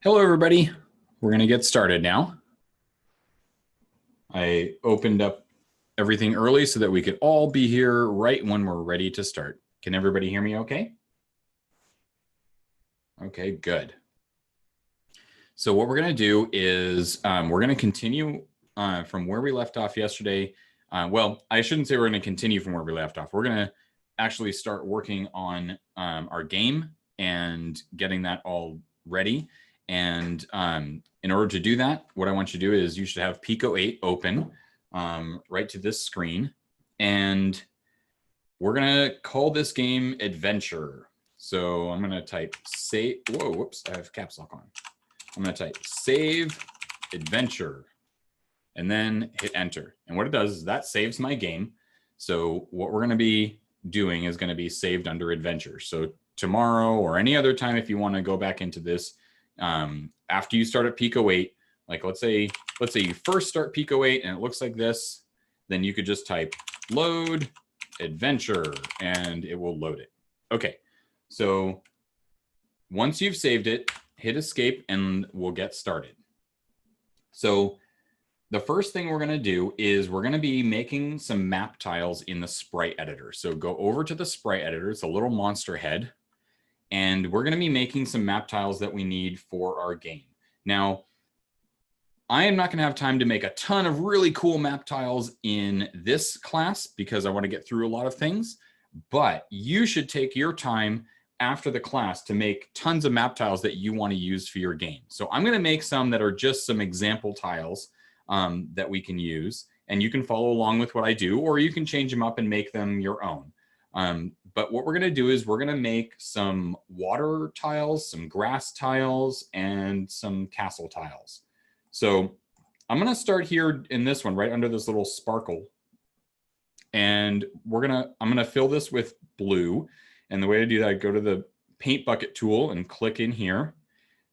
Hello, everybody. We're going to get started now. I opened up everything early so that we could all be here right when we're ready to start. Can everybody hear me okay? Okay, good. So what we're going to do is we're going to continue from where we left off yesterday. Well, I shouldn't say we're going to continue from where we left off. We're going to actually start working on our game and getting that all ready. And in order to do that, what I want you to do is you should have Pico 8 open right to this screen. And we're going to call this game Adventure. So I'm going to type save. Whoa, whoops, I have caps lock on. I'm going to type save adventure and then hit enter. And what it does is that saves my game. So what we're going to be doing is going to be saved under adventure. So tomorrow or any other time, if you want to go back into this, after you start at Pico 8, like let's say you first start Pico 8 and it looks like this, then you could just type load adventure and it will load it. Okay, so once you've saved it, hit escape and we'll get started. So the first thing we're going to do is we're going to be making some map tiles in the Sprite editor. So go over to the Sprite editor. It's a little monster head. And we're going to be making some map tiles that we need for our game. Now, I am not going to have time to make a ton of really cool map tiles in this class because I want to get through a lot of things. But you should take your time after the class to make tons of map tiles that you want to use for your game. So I'm going to make some that are just some example tiles that we can use. And you can follow along with what I do, or you can change them up and make them your own. But what we're going to do is we're going to make some water tiles, some grass tiles, and some castle tiles. So I'm going to start here in this one, right under this little sparkle. And I'm going to fill this with blue. And the way to do that, I go to the paint bucket tool and click in here.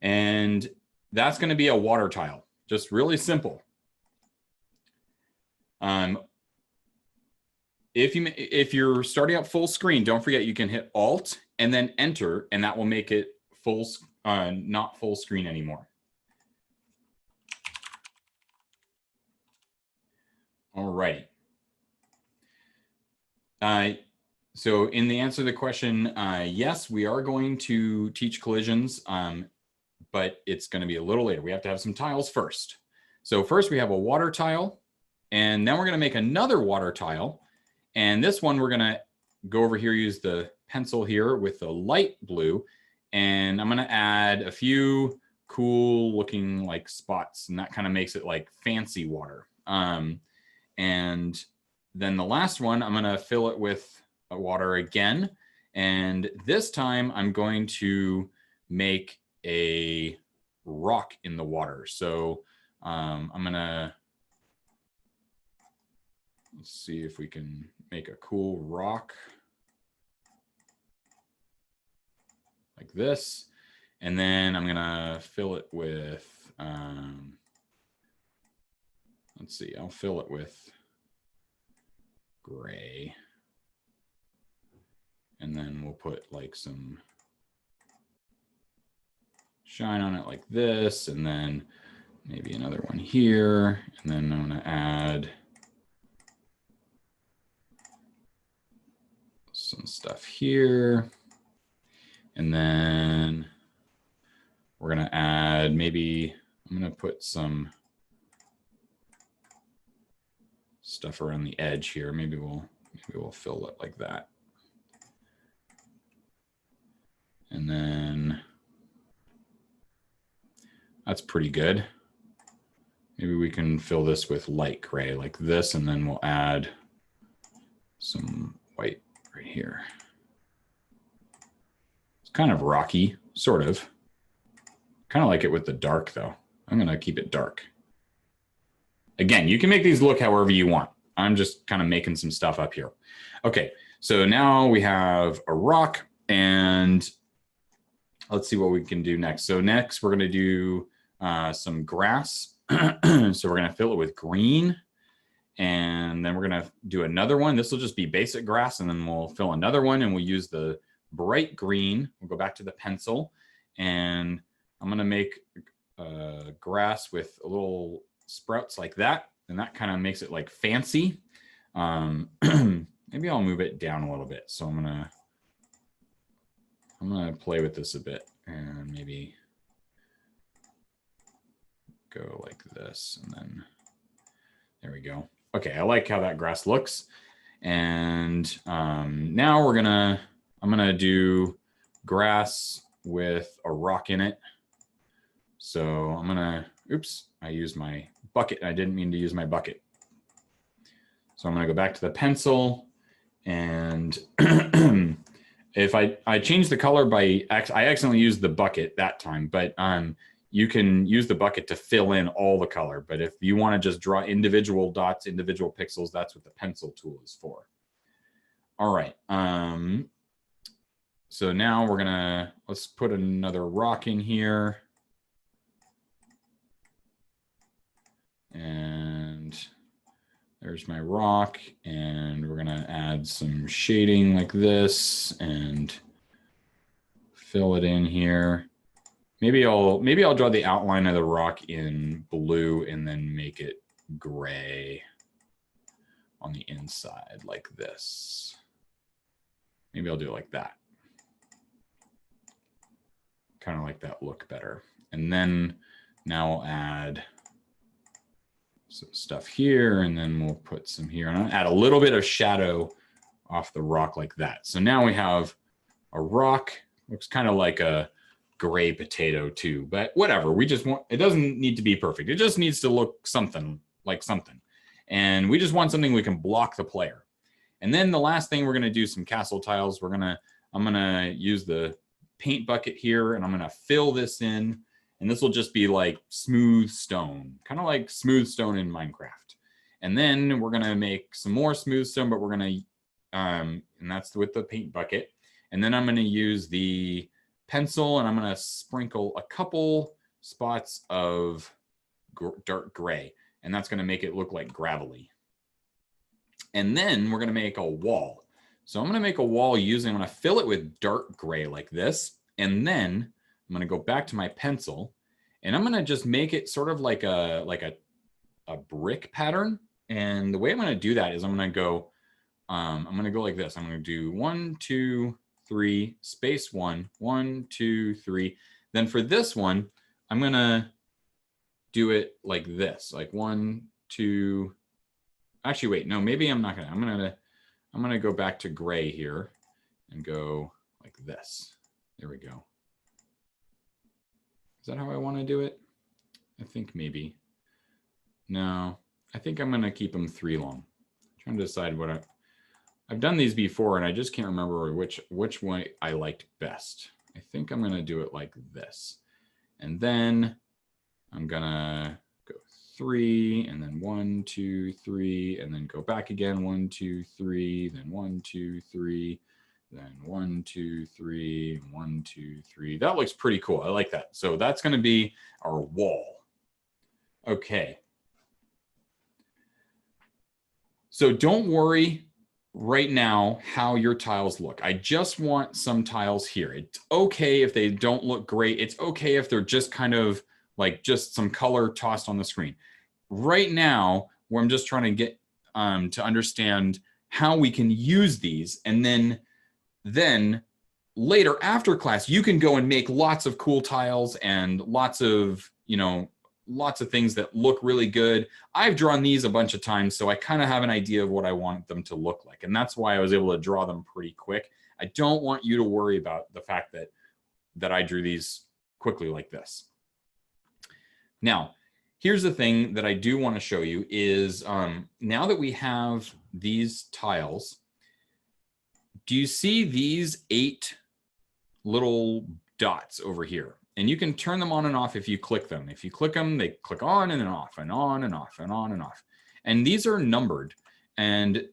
And that's going to be a water tile, just really simple. If you're starting up full screen, don't forget you can hit Alt and then Enter, and that will make it not full screen anymore. All right. So in the answer to the question, yes, we are going to teach collisions, but it's going to be a little later. We have to have some tiles first. So first we have a water tile, and then we're going to make another water tile. And this one, we're going to go over here, use the pencil here with the light blue. And I'm going to add a few cool looking like spots. And that kind of makes it like fancy water. And then the last one, I'm going to fill it with water again. And this time I'm going to make a rock in the water. So I'm going to, let's see if we can make a cool rock like this. And then I'm gonna fill it with, let's see, I'll fill it with gray. And then we'll put like some shine on it like this. And then maybe another one here. And then I'm gonna add some stuff here. And then we're going to add, maybe I'm going to put some stuff around the edge here. Maybe we'll fill it like that. And then that's pretty good. Maybe we can fill this with light gray like this, and then we'll add some white right here. It's kind of rocky, sort of. Kind of like it with the dark, though. I'm going to keep it dark. Again, you can make these look however you want. I'm just kind of making some stuff up here. Okay, so now we have a rock, and let's see what we can do next. So next, we're going to do some grass. So we're going to fill it with green. And then we're going to do another one. This will just be basic grass, and then we'll fill another one, and we'll use the bright green. We'll go back to the pencil, and I'm going to make grass with a little sprouts like that. And that kind of makes it like fancy. Maybe I'll move it down a little bit. So I'm going to play with this a bit and maybe go like this. And then there we go. Okay, I like how that grass looks. And now I'm gonna do grass with a rock in it. So I'm gonna, oops, I used my bucket. I didn't mean to use my bucket. So I'm gonna go back to the pencil, and if I change the color by, I accidentally used the bucket that time, but you can use the bucket to fill in all the color. But if you want to just draw individual dots, individual pixels, that's what the pencil tool is for. All right. So now let's put another rock in here. And there's my rock. And we're going to add some shading like this and fill it in here. Maybe I'll draw the outline of the rock in blue and then make it gray on the inside like this. Maybe I'll do it like that. Kind of like that look better. And then now I'll add some stuff here, and then we'll put some here. And I'll add a little bit of shadow off the rock like that. So now we have a rock. Looks kind of like a gray potato too, but whatever. We just want, it doesn't need to be perfect. It just needs to look something like something. And we just want something we can block the player. And then the last thing, we're going to do some castle tiles. I'm going to use the paint bucket here, and I'm going to fill this in. And this will just be like smooth stone, kind of like smooth stone in Minecraft. And then we're going to make some more smooth stone, but we're going to, and that's with the paint bucket. And then I'm going to use the pencil, and I'm going to sprinkle a couple spots of dark gray, and that's going to make it look like gravelly. And then we're going to make a wall. So I'm going to make a wall I'm going to fill it with dark gray like this. And then I'm going to go back to my pencil, and I'm going to just make it sort of like a brick pattern. And the way I'm going to do that is I'm going to go like this. I'm going to do 1, 2, 3, space 1, 1, 2, 3. Then for this one, I'm going to do it like this, like 1, 2. Actually, wait, no, maybe I'm not going to. I'm going to go back to gray here and go like this. There we go. Is that how I want to do it? I think maybe. No, I think I'm going to keep them 3 long. I'm trying to decide what I've done these before, and I just can't remember which one I liked best. I think I'm going to do it like this. And then I'm going to go 3, and then 1, 2, 3, and then go back again, 1, 2, 3, then 1, 2, 3, then 1, 2, 3, 1, 2, 3. That looks pretty cool. I like that. So that's going to be our wall. Okay. So don't worry right now how your tiles look. I just want some tiles here. It's okay if they don't look great. It's okay if they're just kind of like just some color tossed on the screen. Right now, where I'm just trying to get to understand how we can use these, and then later after class, you can go and make lots of cool tiles and lots of things that look really good. I've drawn these a bunch of times, so I kind of have an idea of what I want them to look like. And that's why I was able to draw them pretty quick. I don't want you to worry about the fact that I drew these quickly like this. Now, here's the thing that I do want to show you is now that we have these tiles, do you see these 8 little dots over here? And you can turn them on and off if you click them. If you click them, they click on and then off and on and off and on and off. And these are numbered, and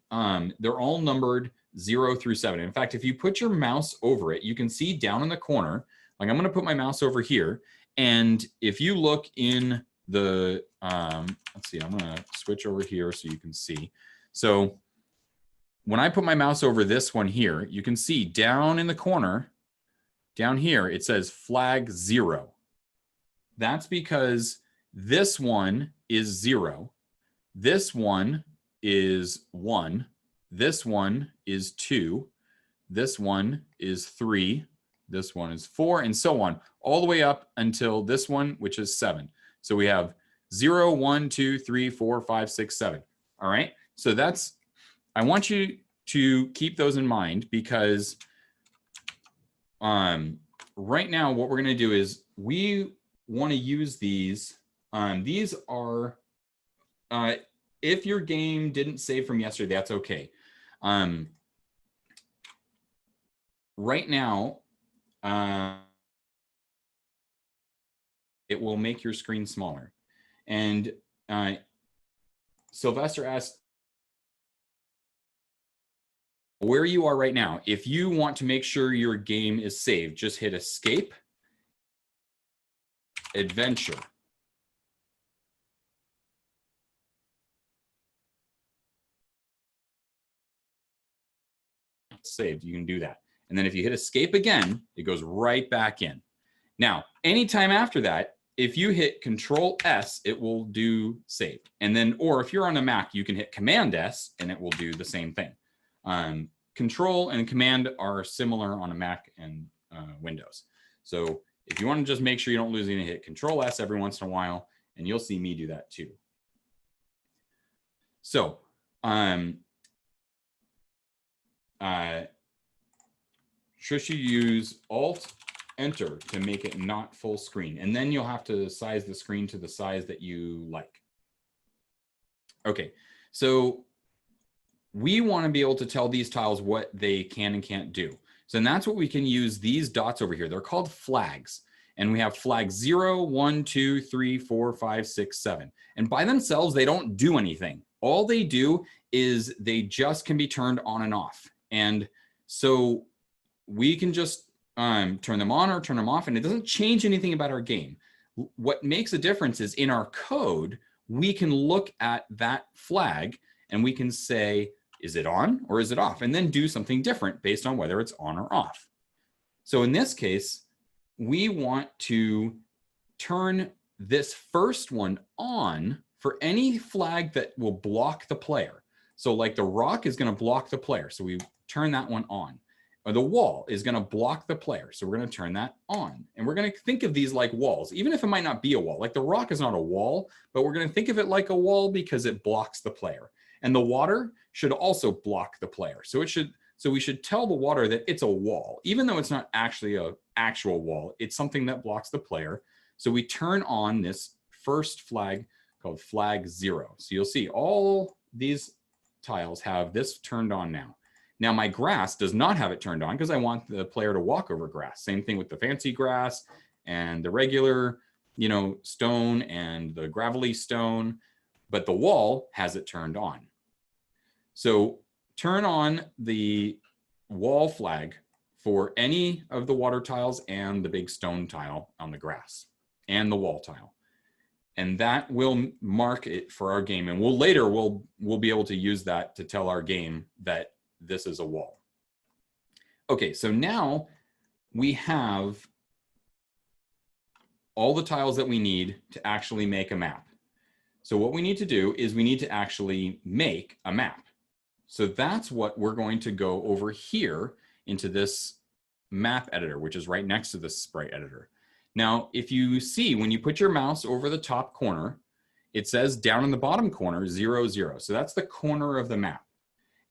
they're all numbered 0 through 7. In fact, if you put your mouse over it, you can see down in the corner, like I'm going to put my mouse over here. And if you look in the, let's see, I'm going to switch over here so you can see. So when I put my mouse over this one here, you can see down in the corner, down here, it says flag 0. That's because this one is 0. This one is 1. This one is 2. This one is 3. This one is 4, and so on, all the way up until this one, which is 7. So we have 0, 1, 2, 3, 4, 5, 6, 7. All right. So that's, I want you to keep those in mind, because right now what we're going to do is we want to use these. These are, if your game didn't save from yesterday, that's okay. Right now, it will make your screen smaller. And Sylvester asked, where you are right now, if you want to make sure your game is saved, just hit escape, adventure. Saved, you can do that. And then if you hit escape again, it goes right back in. Now, anytime after that, if you hit Control S, it will do save. And then, or if you're on a Mac, you can hit Command S and it will do the same thing. Control and Command are similar on a Mac and Windows. So if you want to just make sure you don't lose anything, hit Control S every once in a while, and you'll see me do that too. So, should you use Alt Enter to make it not full screen, and then you'll have to size the screen to the size that you like. Okay, so we want to be able to tell these tiles what they can and can't do. So and that's what we can use these dots over here. They're called flags. And we have flags 0, 1, 2, 3, 4, 5, 6, 7. And by themselves, they don't do anything. All they do is they just can be turned on and off. And so we can just turn them on or turn them off, and it doesn't change anything about our game. What makes a difference is in our code, we can look at that flag and we can say, is it on or is it off? And then do something different based on whether it's on or off. So in this case, we want to turn this first one on for any flag that will block the player. So like the rock is going to block the player. So we turn that one on. Or the wall is going to block the player. So we're going to turn that on. And we're going to think of these like walls, even if it might not be a wall. Like the rock is not a wall, but we're going to think of it like a wall because it blocks the player. And the water should also block the player. So we should tell the water that it's a wall, even though it's not actually an actual wall. It's something that blocks the player. So we turn on this first flag called flag 0. So you'll see all these tiles have this turned on now. Now my grass does not have it turned on because I want the player to walk over grass. Same thing with the fancy grass and the regular, stone and the gravelly stone, but the wall has it turned on. So turn on the wall flag for any of the water tiles and the big stone tile on the grass and the wall tile. And that will mark it for our game. And we'll be able to use that to tell our game that this is a wall. Okay, so now we have all the tiles that we need to actually make a map. So what we need to do is we need to actually make a map. So that's what we're going to go over here into this map editor, which is right next to the sprite editor. Now, if you see, when you put your mouse over the top corner, it says down in the bottom corner, 0, 0. So that's the corner of the map.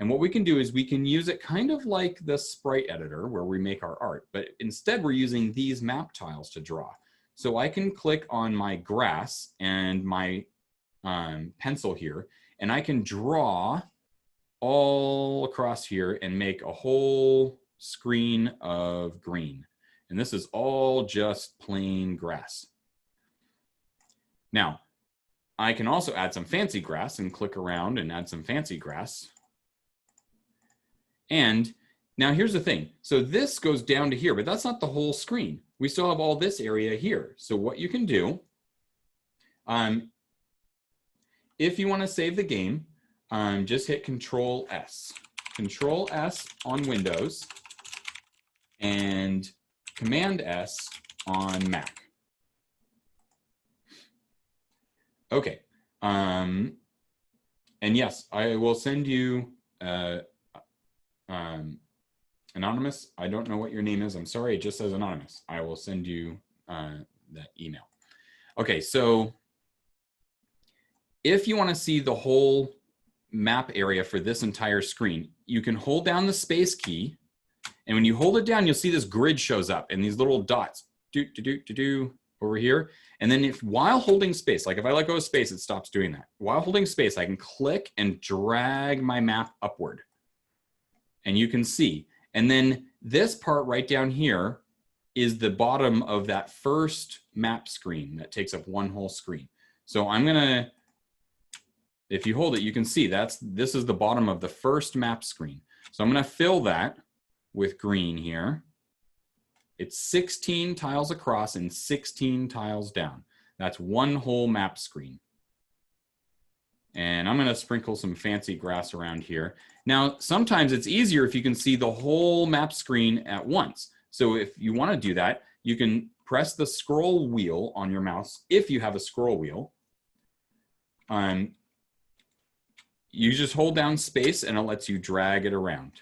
And what we can do is we can use it kind of like the sprite editor where we make our art, but instead we're using these map tiles to draw. So I can click on my grass and my pencil here, and I can draw all across here and make a whole screen of green. And this is all just plain grass. Now, I can also add some fancy grass and click around and add some fancy grass. And now here's the thing. So this goes down to here, but that's not the whole screen. We still have all this area here. So what you can do, if you want to save the game, just hit Control S. Control S on Windows and Command S on Mac. Okay. And yes, I will send you anonymous. I don't know what your name is. I'm sorry. It just says anonymous. I will send you that email. Okay. So if you want to see the whole map area for this entire screen, you can hold down the space key. And when you hold it down, you'll see this grid shows up and these little dots over here. And then if while holding space, like if I let go of space, it stops doing that. While holding space, I can click and drag my map upward. And you can see. And then this part right down here is the bottom of that first map screen that takes up one whole screen. So I'm going to, if you hold it, you can see this is the bottom of the first map screen. So I'm going to fill that with green here. It's 16 tiles across and 16 tiles down. That's one whole map screen. And I'm going to sprinkle some fancy grass around here. Now, sometimes it's easier if you can see the whole map screen at once. So if you want to do that, you can press the scroll wheel on your mouse if you have a scroll wheel. You just hold down space and it lets you drag it around.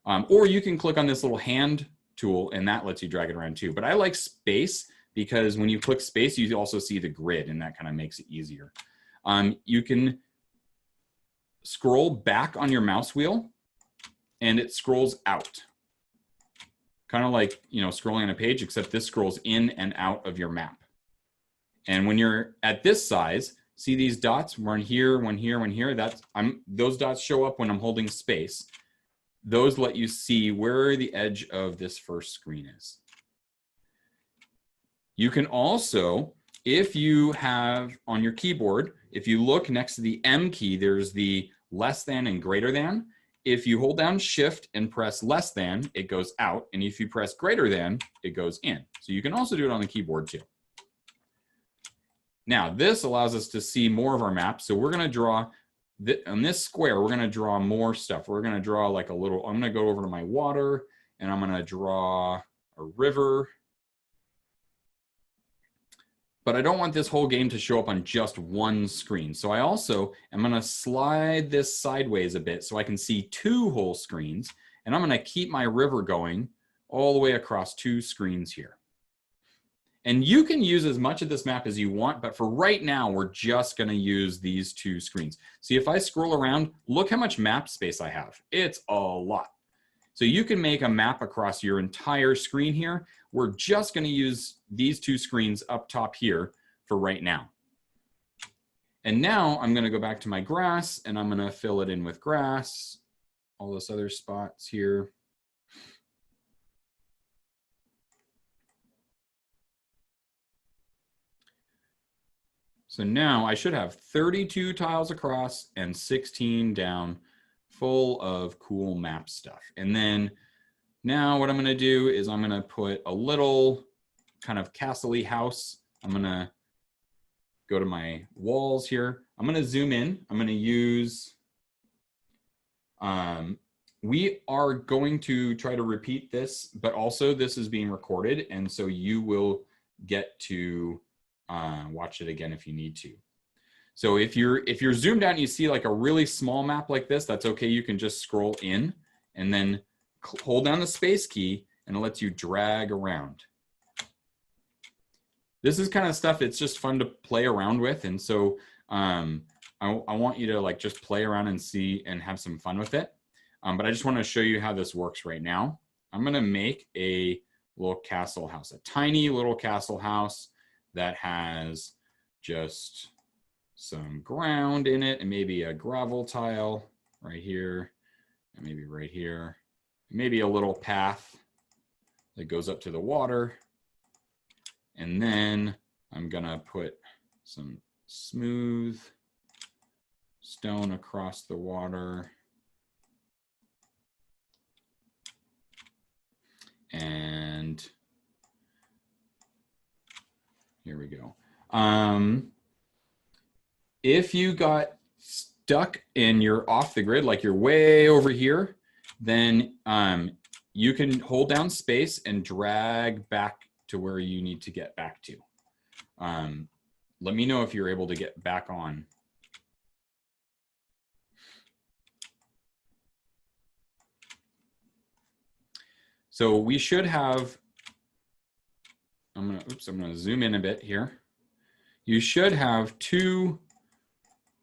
Or you can click on this little hand tool and that lets you drag it around too. But I like space because when you click space, you also see the grid and that kind of makes it easier. You can scroll back on your mouse wheel and it scrolls out. Kind of like, scrolling on a page, except this scrolls in and out of your map. And when you're at this size, see these dots, one here, one here, one here, those dots show up when I'm holding space. Those let you see where the edge of this first screen is. You can also, if you have on your keyboard, if you look next to the M key, there's the less than and greater than. If you hold down shift and press less than, it goes out. And if you press greater than, it goes in. So you can also do it on the keyboard too. Now, this allows us to see more of our map. So we're going to draw, on this square, we're going to draw more stuff. We're going to draw like a little, I'm going to go over to my water and I'm going to draw a river. But I don't want this whole game to show up on just one screen. So I also am going to slide this sideways a bit so I can see two whole screens. And I'm going to keep my river going all the way across two screens here. And you can use as much of this map as you want, but for right now, we're just going to use these two screens. See, if I scroll around, look how much map space I have. It's a lot. So you can make a map across your entire screen here. We're just going to use these two screens up top here for right now. And now I'm going to go back to my grass and I'm going to fill it in with grass, all those other spots here. So now I should have 32 tiles across and 16 down, full of cool map stuff. And then now what I'm going to do is I'm going to put a little kind of castle-y house. I'm going to go to my walls here. I'm going to zoom in. I'm going to use, we are going to try to repeat this, but also this is being recorded. And so you will get to watch it again if you need to. So if you're zoomed out and you see like a really small map like this, that's okay. You can just scroll in and then hold down the space key and it lets you drag around. This is kind of stuff it's just fun to play around with. And so I want you to like just play around and see and have some fun with it. But I just want to show you how this works right now. I'm going to make a little castle house, a tiny little castle house that has just some ground in it and maybe a gravel tile right here and maybe right here. Maybe a little path that goes up to the water. And then I'm gonna put some smooth stone across the water. And here we go. If you got stuck and you're off the grid, like you're way over here, then you can hold down space and drag back to where you need to get back to. let me know if you're able to get back on. So we should have, I'm gonna zoom in a bit here. You should have two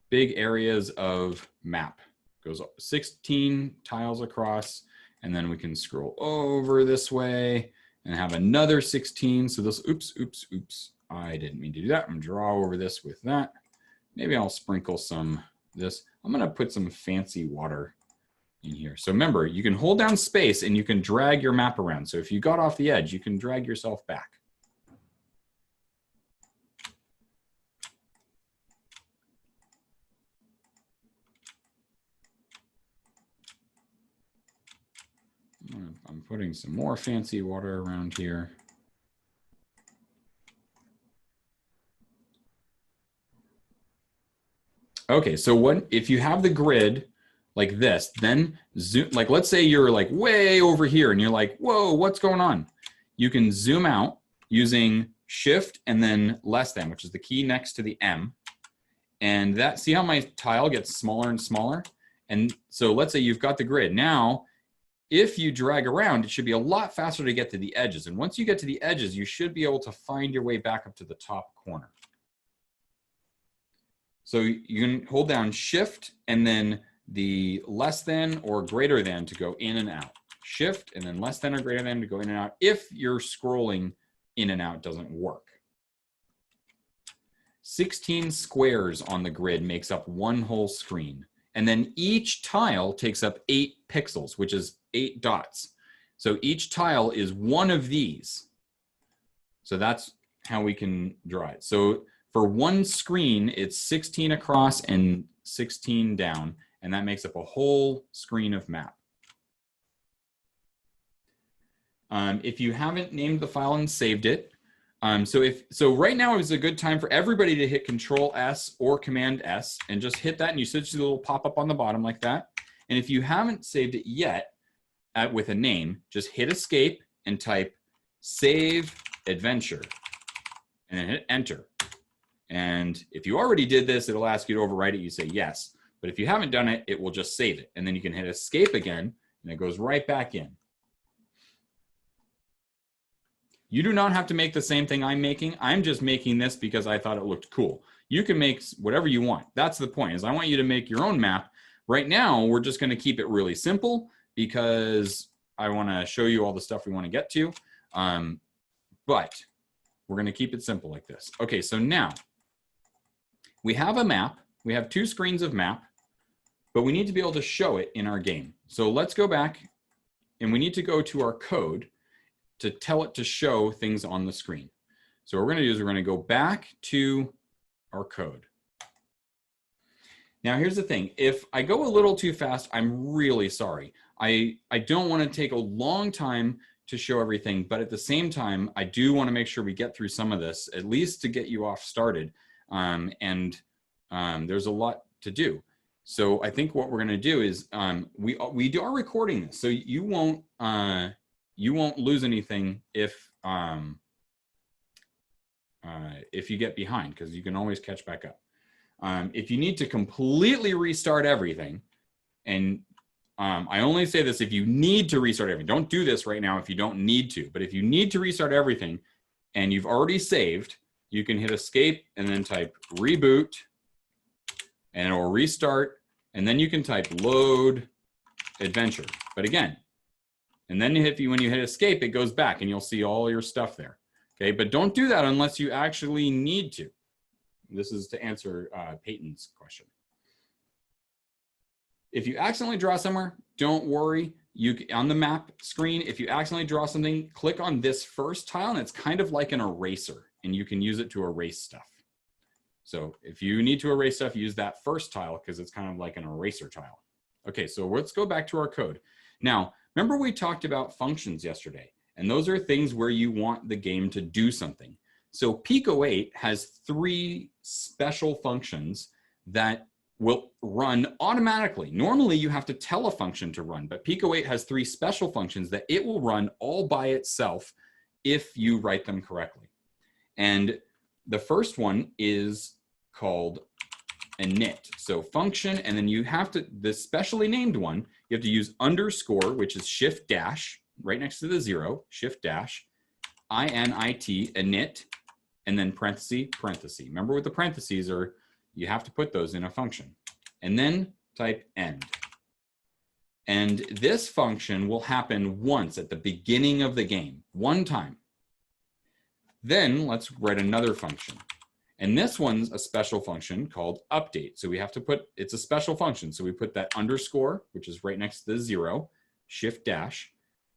big areas of map. Goes 16 tiles across, and then we can scroll over this way and have another 16. So this, oops, I didn't mean to do that. I'm gonna draw over this with that. Maybe I'll sprinkle some this. I'm gonna put some fancy water in here. So remember, you can hold down space and you can drag your map around. So if you got off the edge, you can drag yourself back. I'm putting some more fancy water around here. Okay, so if you have the grid like this, then zoom, like let's say you're like way over here and you're like, whoa, what's going on? You can zoom out using shift and then less than, which is the key next to the M. And that, see how my tile gets smaller and smaller? And so let's say you've got the grid. Now, if you drag around, it should be a lot faster to get to the edges. And once you get to the edges, you should be able to find your way back up to the top corner. So you can hold down shift and then the less than or greater than to go in and out. Shift and then less than or greater than to go in and out if your scrolling in and out doesn't work. 16 squares on the grid makes up one whole screen. And then each tile takes up 8 pixels, which is 8 dots. So each tile is one of these. So that's how we can draw it. So for one screen, it's 16 across and 16 down, and that makes up a whole screen of map. If you haven't named the file and saved it, so right now is a good time for everybody to hit Control S or Command S and just hit that, and you see the little pop-up on the bottom like that. And if you haven't saved it yet with a name, just hit Escape and type Save Adventure, and then hit Enter. And if you already did this, it'll ask you to overwrite it. You say yes. But if you haven't done it, it will just save it. And then you can hit Escape again, and it goes right back in. You do not have to make the same thing I'm making. I'm just making this because I thought it looked cool. You can make whatever you want. That's the point, is I want you to make your own map. Right now, we're just going to keep it really simple because I want to show you all the stuff we want to get to. But we're going to keep it simple like this. Okay, so now we have a map. We have 2 screens of map, but we need to be able to show it in our game. So let's go back, and we need to go to our code to tell it to show things on the screen. So what we're going to do is we're going to go back to our code. Now here's the thing. If I go a little too fast, I'm really sorry. I don't want to take a long time to show everything, but at the same time, I do want to make sure we get through some of this, at least to get you off started. There's a lot to do. So I think what we're going to do is we are recording this, so you won't lose anything if you get behind, because you can always catch back up. If you need to completely restart everything, and I only say this if you need to restart everything. Don't do this right now if you don't need to. But if you need to restart everything and you've already saved, you can hit Escape and then type Reboot, and it will restart. And then you can type Load Adventure. But again, and then when you hit Escape, it goes back and you'll see all your stuff there. Okay, but don't do that unless you actually need to. This is to answer Peyton's question. If you accidentally draw somewhere, don't worry. On the map screen, if you accidentally draw something, click on this first tile, and it's kind of like an eraser, and you can use it to erase stuff. So if you need to erase stuff, use that first tile because it's kind of like an eraser tile. Okay, so let's go back to our code. Now, remember we talked about functions yesterday, and those are things where you want the game to do something. So Pico 8 has 3 special functions that will run automatically. Normally you have to tell a function to run, but Pico 8 has 3 special functions that it will run all by itself if you write them correctly. And the first one is called init. So function, and then you have to, the specially named one, you have to use underscore, which is shift dash, right next to the 0, shift dash, init, init, and then parenthesis, parenthesis. Remember what the parentheses are, you have to put those in a function. And then type end. And this function will happen once at the beginning of the game, one time. Then let's write another function. And this one's a special function called update. So we have to put, it's a special function. So we put that underscore, which is right next to the 0, shift dash,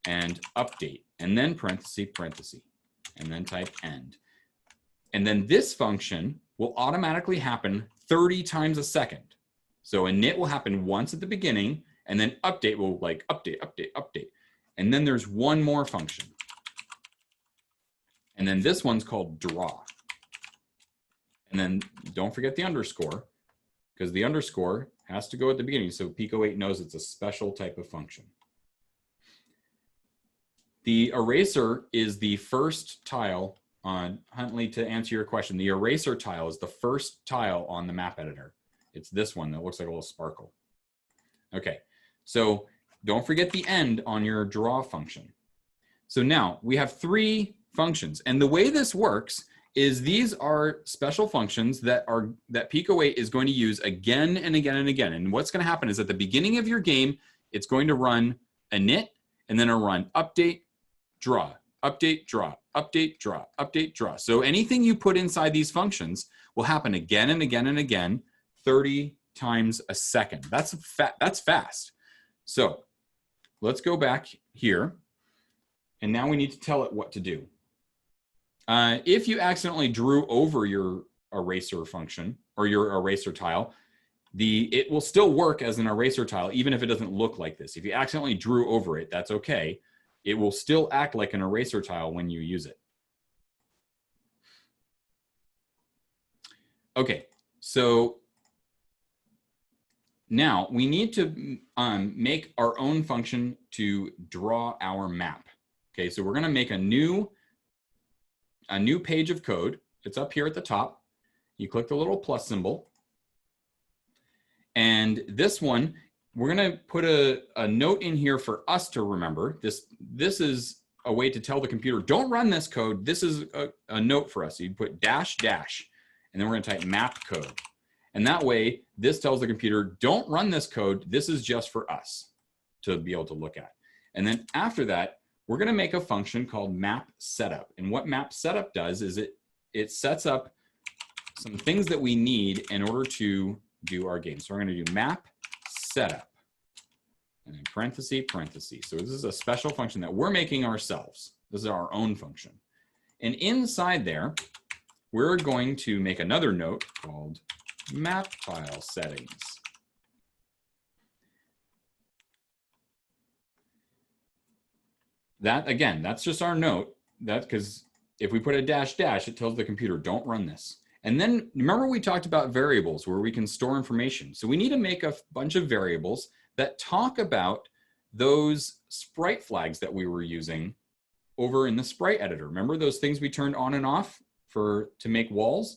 and update, and then parenthesis, parenthesis, and then type end. And then this function will automatically happen 30 times a second. So init will happen once at the beginning, and then update will like update, update, update. And then there's one more function. And then this one's called draw. And then don't forget the underscore, because the underscore has to go at the beginning. So Pico 8 knows it's a special type of function. The eraser is the first tile on, Huntley, to answer your question, the eraser tile is the first tile on the map editor. It's this one that looks like a little sparkle. Okay, so don't forget the end on your draw function. So now we have 3 functions, and the way this works is these are special functions that Pico 8 is going to use again and again and again. And what's going to happen is at the beginning of your game, it's going to run init, and then it'll run update, draw, update, draw, update, draw, update, draw. So anything you put inside these functions will happen again and again and again, 30 times a second. That's fast. So let's go back here. And now we need to tell it what to do. If you accidentally drew over your eraser function or your eraser tile, it will still work as an eraser tile, even if it doesn't look like this. If you accidentally drew over it, that's okay. It will still act like an eraser tile when you use it. Okay, so now we need to make our own function to draw our map. Okay, so we're going to make a new page of code. It's up here at the top. You click the little plus symbol. And this one, we're going to put a note in here for us to remember. This is a way to tell the computer, don't run this code. This is a note for us. So you put dash dash, and then we're going to type map code. And that way, this tells the computer, don't run this code. This is just for us to be able to look at. And then after that, we're going to make a function called map setup. And what map setup does is it sets up some things that we need in order to do our game. So we're going to do map setup, and then parenthesis, parenthesis. So this is a special function that we're making ourselves. This is our own function. And inside there, we're going to make another note called map tile settings. That, again, that's just our note. That's because if we put a dash dash, it tells the computer, don't run this. And then remember we talked about variables where we can store information. So we need to make a bunch of variables that talk about those sprite flags that we were using over in the sprite editor. Remember those things we turned on and off to make walls?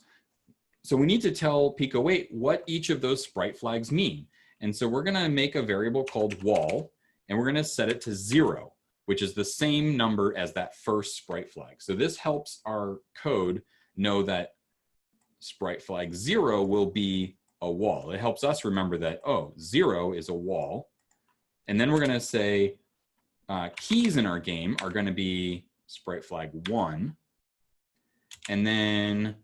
So we need to tell Pico 8 what each of those sprite flags mean. And so we're going to make a variable called wall, and we're going to set it to 0, which is the same number as that first sprite flag. So this helps our code know that sprite flag 0 will be a wall. It helps us remember that, oh, 0 is a wall. And then we're going to say keys in our game are going to be sprite flag 1. And then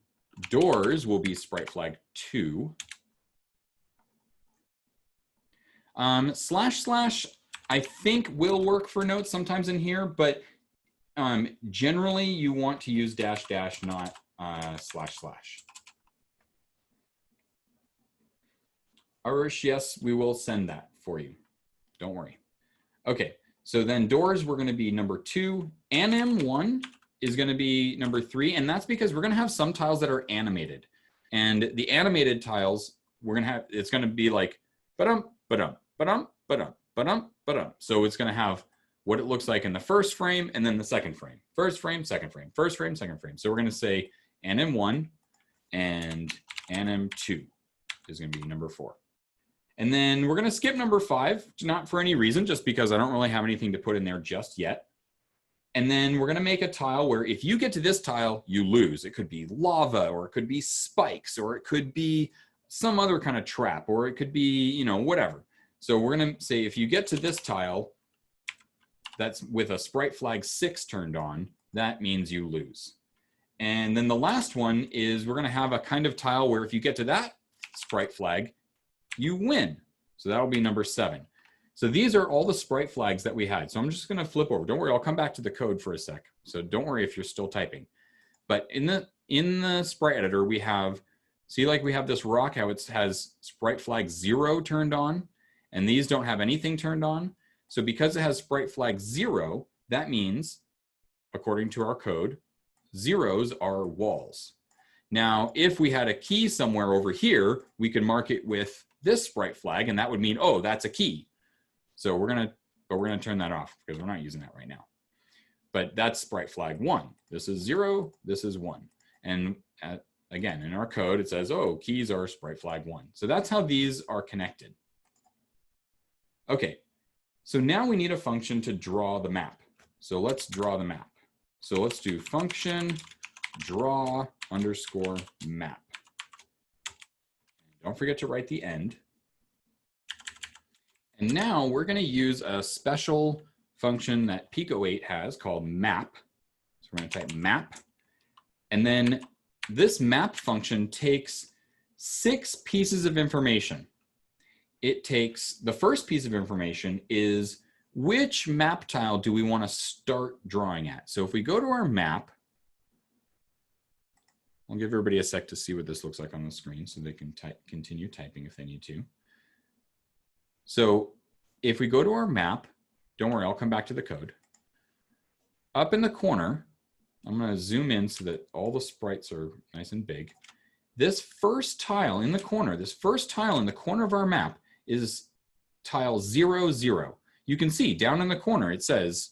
doors will be sprite flag 2. // I think will work for notes sometimes in here, but generally you want to use dash dash, not //. Arish, yes, we will send that for you. Don't worry. Okay, so then doors, we're going to be number 2. Anim1 is going to be number 3, and that's because we're going to have some tiles that are animated. And the animated tiles, we're going to have, it's going to be like, ba-dum, ba-dum, ba-dum, ba-dum, ba-dum, ba-dum. So it's going to have what it looks like in the first frame and then the second frame. First frame, second frame, first frame, second frame. So we're going to say nm1 and nm2 is going to be number 4. And then we're going to skip number 5, not for any reason, just because I don't really have anything to put in there just yet. And then we're going to make a tile where if you get to this tile, you lose. It could be lava, or it could be spikes, or it could be some other kind of trap, or it could be, you know, whatever. So we're going to say if you get to this tile that's with a sprite flag 6 turned on, that means you lose. And then the last one is we're going to have a kind of tile where if you get to that sprite flag, you win. So that'll be number 7. So these are all the sprite flags that we had. So I'm just going to flip over. Don't worry, I'll come back to the code for a sec. So don't worry if you're still typing. But in the sprite editor, we have, see, like we have this rock, how it has sprite flag 0 turned on, and these don't have anything turned on. So because it has sprite flag 0, that means, according to our code, zeros are walls. Now, if we had a key somewhere over here, we could mark it with this sprite flag, and that would mean, oh, that's a key. So we're gonna turn that off because we're not using that right now. But that's sprite flag 1. This is 0, this is 1. And again, in our code, it says, oh, keys are sprite flag 1. So that's how these are connected. Okay, so now we need a function to draw the map. So let's draw the map. So let's do function draw underscore map. Don't forget to write the end. And now we're going to use a special function that Pico8 has called map. So we're going to type map. And then this map function takes 6 pieces of information. It takes, the first piece of information is which map tile do we want to start drawing at? So if we go to our map, I'll give everybody a sec to see what this looks like on the screen so they can continue typing if they need to. So if we go to our map, don't worry, I'll come back to the code. Up in the corner, I'm going to zoom in so that all the sprites are nice and big. This first tile in the corner, of our map is tile 0, 0. You can see down in the corner, it says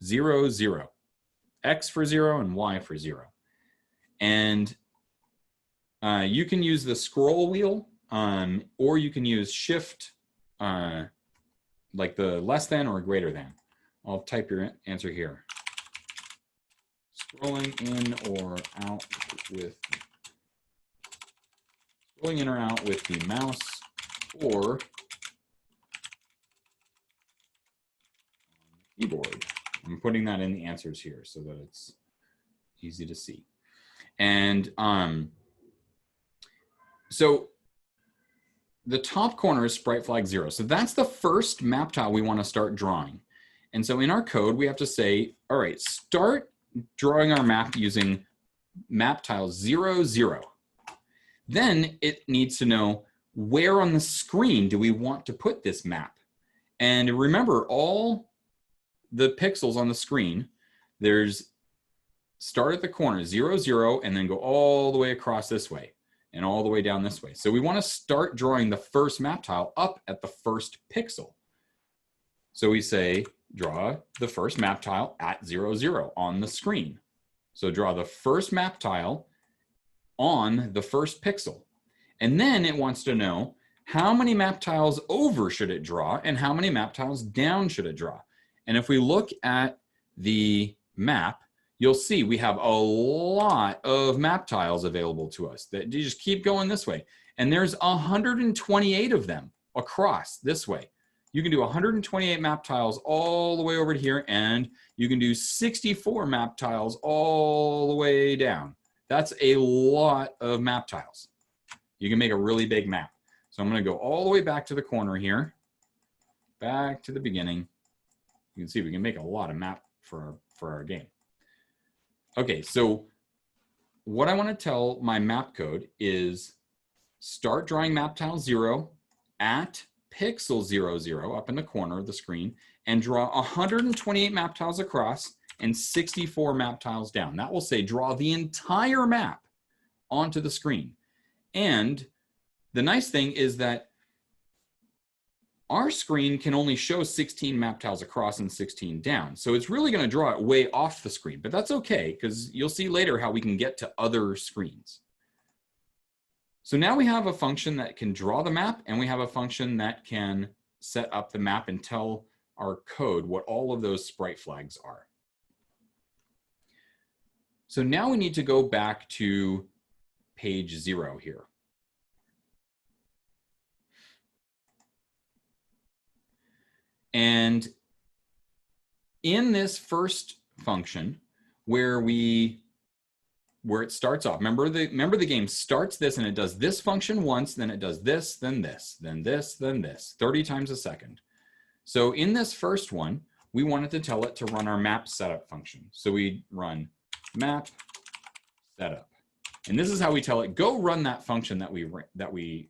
0, 0. X for 0 and Y for 0. And you can use the scroll wheel, or you can use shift, like the less than or greater than. I'll type your answer here. Scrolling in or out with the mouse or keyboard. I'm putting that in the answers here so that it's easy to see. And so the top corner is sprite flag 0. So that's the first map tile we want to start drawing. And so in our code, we have to say, all right, start drawing our map using map tile 0, 0. Then it needs to know where on the screen do we want to put this map. And remember, all the pixels on the screen, there's start at the corner, 0, 0, and then go all the way across this way and all the way down this way. So we want to start drawing the first map tile up at the first pixel. So we say, draw the first map tile at 0, 0 on the screen. So draw the first map tile on the first pixel. And then it wants to know how many map tiles over should it draw and how many map tiles down should it draw. And if we look at the map, you'll see we have a lot of map tiles available to us that you just keep going this way. And there's 128 of them across this way. You can do 128 map tiles all the way over to here, and you can do 64 map tiles all the way down. That's a lot of map tiles. You can make a really big map. So I'm going to go all the way back to the corner here, back to the beginning. You can see we can make a lot of map for our game. Okay, so what I want to tell my map code is start drawing map tile 0 at pixel 0, 0 up in the corner of the screen and draw 128 map tiles across and 64 map tiles down. That will say draw the entire map onto the screen. And the nice thing is that our screen can only show 16 map tiles across and 16 down. So it's really going to draw it way off the screen, but that's okay because you'll see later how we can get to other screens. So now we have a function that can draw the map, and we have a function that can set up the map and tell our code what all of those sprite flags are. So now we need to go back to page 0 here. And in this first function where it starts off, remember the game starts this and it does this function once, then it does this, then this, then this, then this, 30 times a second. So in this first one, we wanted to tell it to run our map setup function. So we run map setup. And this is how we tell it, go run that function that we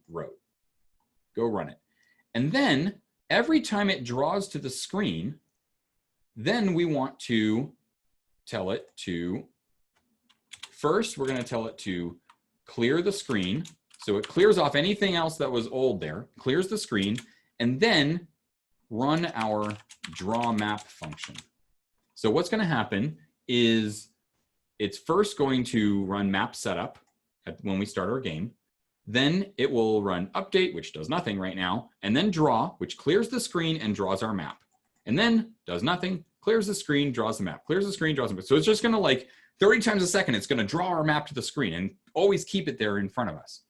wrote. Go run it. And then every time it draws to the screen, then we want to tell it to, first, we're going to tell it to clear the screen. So it clears off anything else that was old there, clears the screen, and then run our draw map function. So what's going to happen is it's first going to run map setup when we start our game. Then it will run update, which does nothing right now, and then draw, which clears the screen and draws our map. And then does nothing, clears the screen, draws the map, clears the screen, draws the map. So it's just going to, like, 30 times a second, it's going to draw our map to the screen and always keep it there in front of us.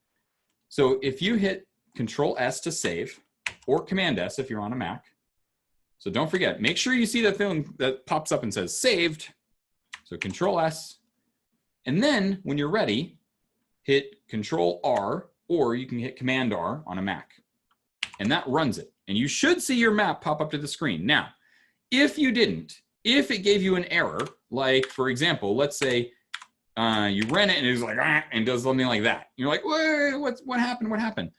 So if you hit Control S to save, or Command S if you're on a Mac. So don't forget, make sure you see that thing that pops up and says saved. So Control S. And then when you're ready, hit Control R, or you can hit Command R on a Mac. And that runs it. And you should see your map pop up to the screen. Now, if you didn't, if it gave you an error, like, for example, let's say you ran it and it was like, and does something like that. You're like, what happened? What happened?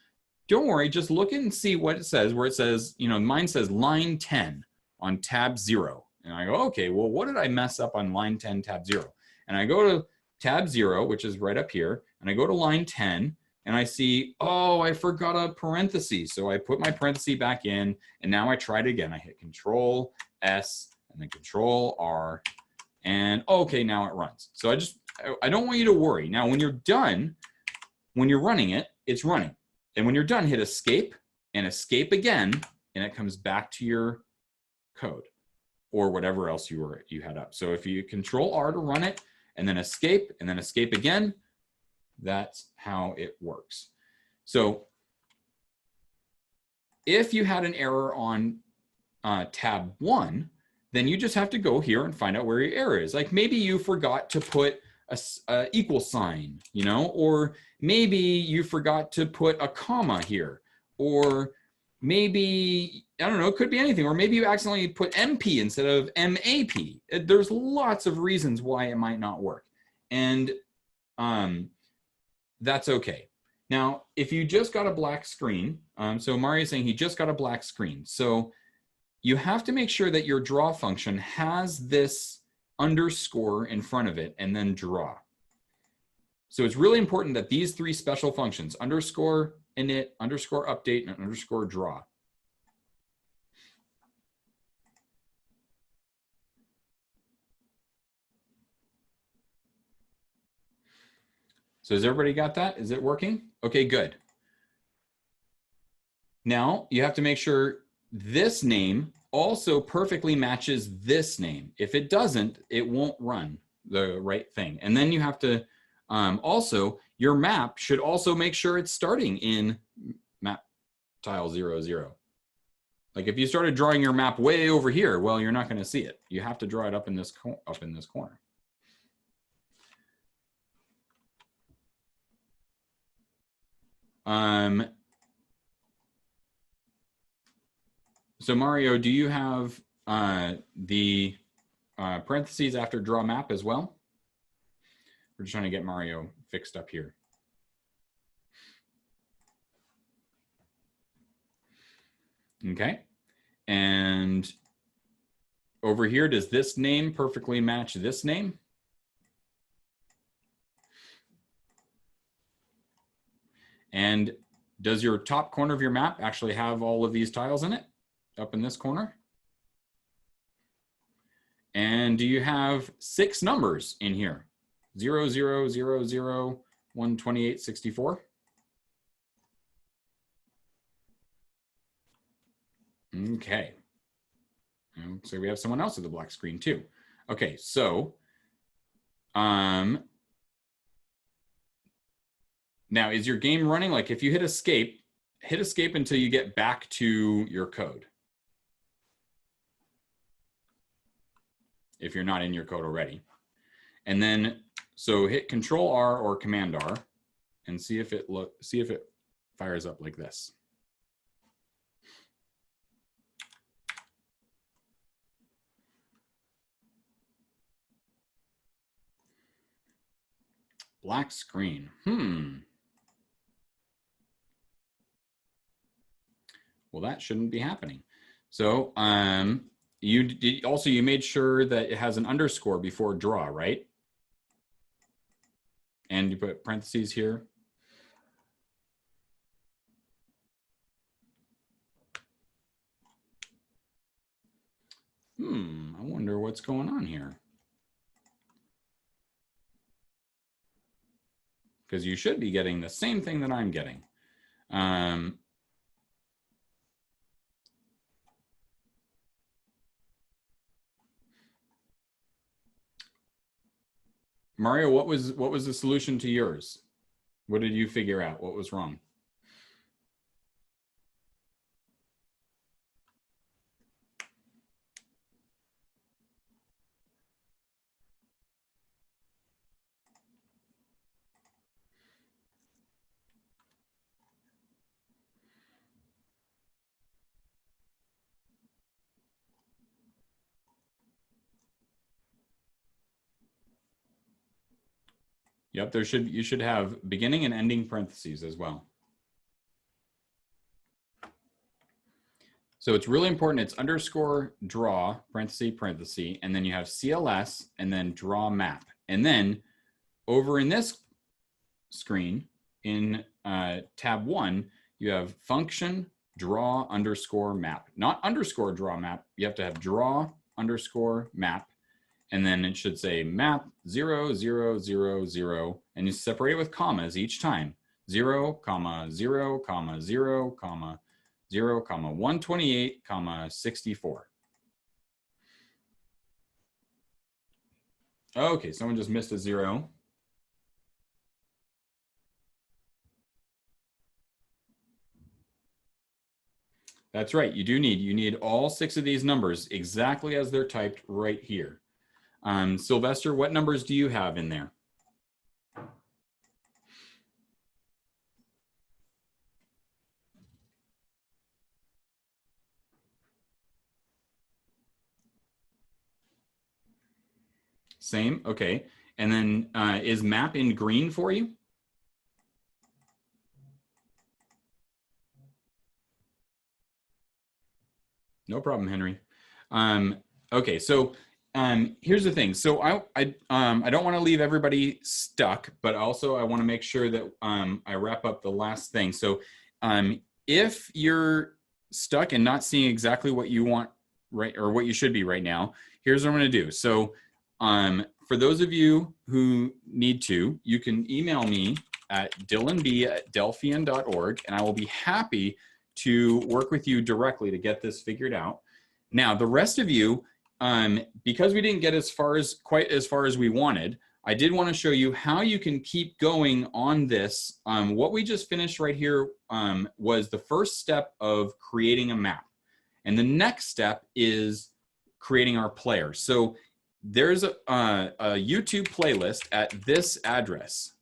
Don't worry, just look and see what it says, where it says, you know, mine says line 10 on tab 0. And I go, okay, well, what did I mess up on line 10, tab 0? And I go to tab 0, which is right up here, and I go to line 10, and I see, oh, I forgot a parenthesis. So I put my parenthesis back in, and now I try it again. I hit Control S and then Control R, and okay, now it runs. So I don't want you to worry. Now, when you're done, when you're running it, it's running. And when you're done, hit escape and escape again, and it comes back to your code or whatever else you had up. So if you Control R to run it, and then escape again, that's how it works. So if you had an error on tab 1, then you just have to go here and find out where your error is. Like maybe you forgot to put a equal sign, you know, or maybe you forgot to put a comma here, or maybe, I don't know, it could be anything, or maybe you accidentally put MP instead of MAP. There's lots of reasons why it might not work, and that's okay. Now, if you just got a black screen, so Mario's saying he just got a black screen, so you have to make sure that your draw function has this underscore in front of it and then draw. So it's really important that these three special functions, underscore init, underscore update, and underscore draw. So has everybody got that? Is it working? Okay, good. Now you have to make sure this name also perfectly matches this name. If it doesn't, it won't run the right thing. And then you have to also, your map should also make sure it's starting in map tile 0, 0. Like if you started drawing your map way over here, well, you're not going to see it. You have to draw it up in this corner. So Mario, do you have the parentheses after draw map as well? We're just trying to get Mario fixed up here. Okay. And over here, does this name perfectly match this name? And Does your top corner of your map actually have all of these tiles in it up in this corner? And do you have 6 numbers in here? 0, 0, 0, 0, 128, 64? Okay. So we have someone else at the black screen too. Okay, so now is your game running? Like if you hit escape until you get back to your code. If you're not in your code already. And then so hit Control R or Command R and see if it fires up like this. Black screen. Well, that shouldn't be happening. So you made sure that it has an underscore before draw, right? And you put parentheses here. I wonder what's going on here. Because you should be getting the same thing that I'm getting. Mario, what was the solution to yours? What did you figure out? What was wrong? Yep, you should have beginning and ending parentheses as well. So it's really important. It's underscore draw, parenthesis, parenthesis, and then you have CLS and then draw map. And then over in this screen in tab 1, you have function draw underscore map, not underscore draw map. You have to have draw underscore map. And then it should say map 0, 0, 0, 0, and you separate it with commas each time. 0, 0, 0, 0, 128, 64. Okay, someone just missed a 0. That's right, you need all 6 of these numbers exactly as they're typed right here. Sylvester, what numbers do you have in there? Same, okay. And then is map in green for you? No problem, Henry. Okay, so here's the thing. So I don't want to leave everybody stuck, but also I want to make sure that I wrap up the last thing. So if you're stuck and not seeing exactly what you want right or what you should be right now, here's what I'm going to do. So for those of you who need to, you can email me at dylanb@delphian.org, and I will be happy to work with you directly to get this figured out. Now, the rest of you, because we didn't get quite as far as we wanted, I did want to show you how you can keep going on this. What we just finished right here was the first step of creating a map. And the next step is creating our player. So there's a YouTube playlist at this address,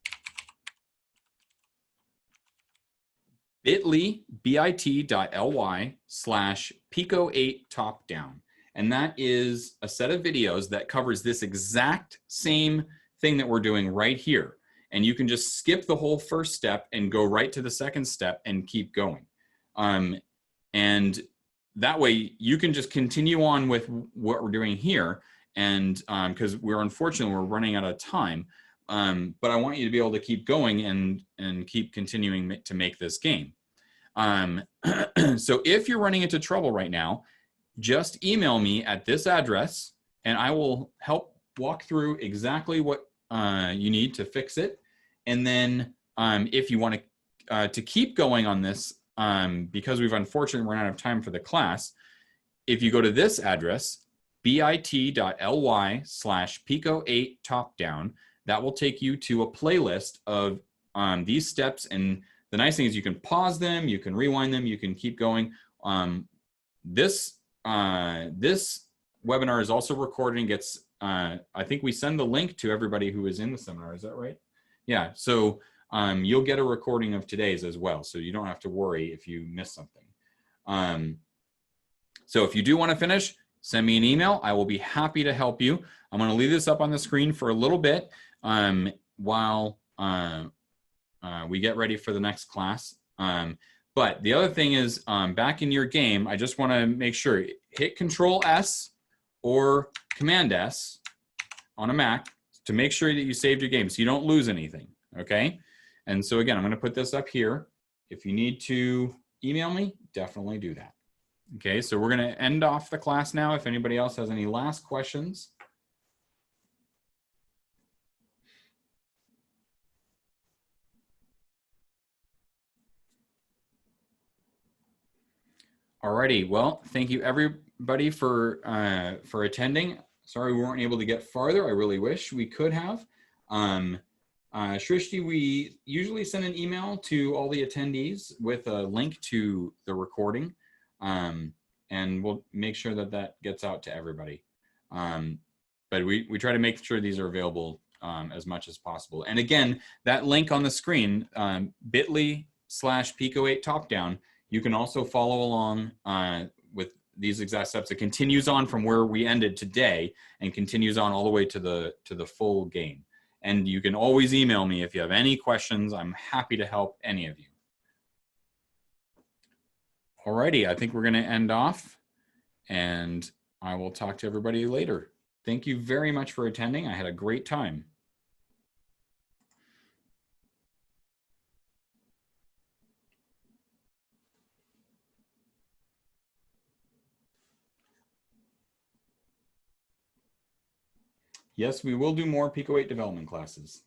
bit.ly/pico8topdown. And that is a set of videos that covers this exact same thing that we're doing right here. And you can just skip the whole first step and go right to the second step and keep going. And that way you can just continue on with what we're doing here. And because we're running out of time. But I want you to be able to keep going and keep continuing to make this game. So if you're running into trouble right now, just email me at this address and I will help walk through exactly what you need to fix it. And then if you want to keep going on this, because we've unfortunately run out of time for the class, if you go to this address, bit.ly/pico8 topdown, that will take you to a playlist of these steps. And the nice thing is you can pause them, you can rewind them, you can keep going. This webinar is also recorded and gets, I think we send the link to everybody who is in the seminar. Is that right? Yeah. So you'll get a recording of today's as well. So you don't have to worry if you miss something. So if you do want to finish, send me an email. I will be happy to help you. I'm going to leave this up on the screen for a little bit while we get ready for the next class. But the other thing is, back in your game, I just want to make sure, hit Control S or Command S on a Mac to make sure that you saved your game so you don't lose anything, okay? And so again, I'm going to put this up here. If you need to email me, definitely do that. Okay, so we're going to end off the class now. If anybody else has any last questions. Alrighty, well, thank you everybody for attending. Sorry we weren't able to get farther. I really wish we could have. Shrishti, we usually send an email to all the attendees with a link to the recording, and we'll make sure that that gets out to everybody. But we try to make sure these are available as much as possible. And again, that link on the screen, bit.ly/pico8 topdown, you can also follow along with these exact steps. It continues on from where we ended today and continues on all the way to the full game. And you can always email me if you have any questions. I'm happy to help any of you. Alrighty, I think we're going to end off, and I will talk to everybody later. Thank you very much for attending. I had a great time. Yes, we will do more Pico 8 development classes.